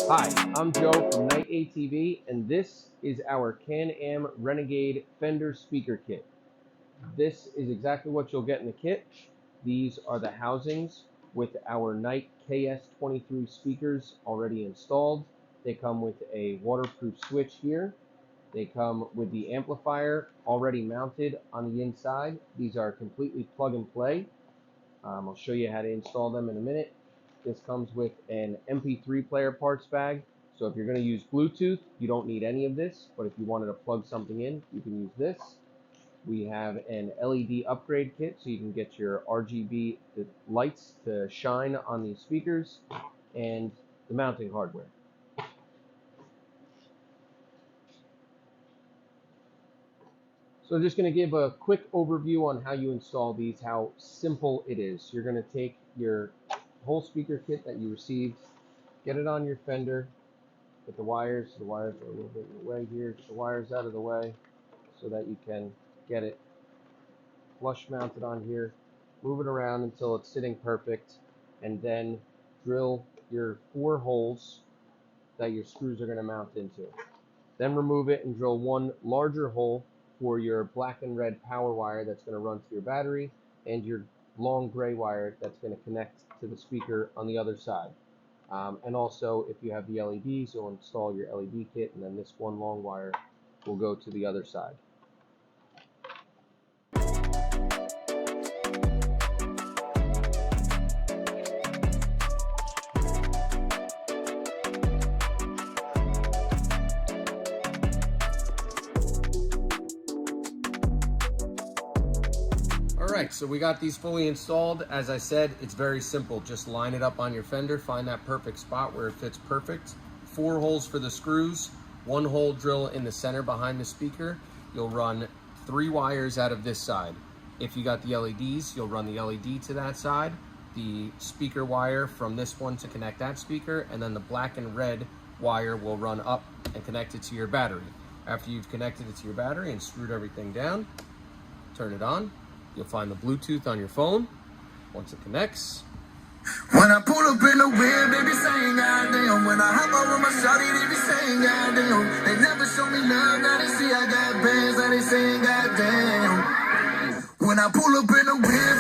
Hi, I'm Joe from Night ATV, and this is our Can-Am Renegade Fender Speaker Kit. This is exactly what you'll get in the kit. These are the housings with our Night KS23 speakers already installed. They come with a waterproof switch here. They come with the amplifier already mounted on the inside. These are completely plug and play. I'll show you how to install them in a minute. This comes with an MP3 player parts bag. So if you're going to use Bluetooth, you don't need any of this. But if you wanted to plug something in, you can use this. We have an LED upgrade kit so you can get your RGB lights to shine on these speakers, and the mounting hardware. So I'm just going to give a quick overview on how you install these, how simple it is. You're going to take your whole speaker kit that you received, get it on your Fender, get the wires are a little bit in the way here, get the wires out of the way so that you can get it flush mounted on here, move it around until it's sitting perfect, and then drill your 4 holes that your screws are going to mount into. Then remove it and drill one larger hole for your black and red power wire that's going to run to your battery, and your long gray wire that's going to connect to the speaker on the other side. And also, if you have the LEDs, you'll install your LED kit, and then this one long wire will go to the other side. Alright, so we got these fully installed. As I said, it's very simple. Just line it up on your Fender, find that perfect spot where it fits perfect. 4 holes for the screws, 1 hole drill in the center behind the speaker. You'll run 3 wires out of this side. If you got the LEDs, you'll run the LED to that side, the speaker wire from this one to connect that speaker, and then the black and red wire will run up and connect it to your battery. After you've connected it to your battery and screwed everything down, turn it on. You'll find the Bluetooth on your phone. Once it connects. When I pull up in the whip, they be saying goddamn. When I hop out with my shawty, they be saying goddamn. They never show me love, now they see I got bands, now they saying goddamn. When I pull up in the whip,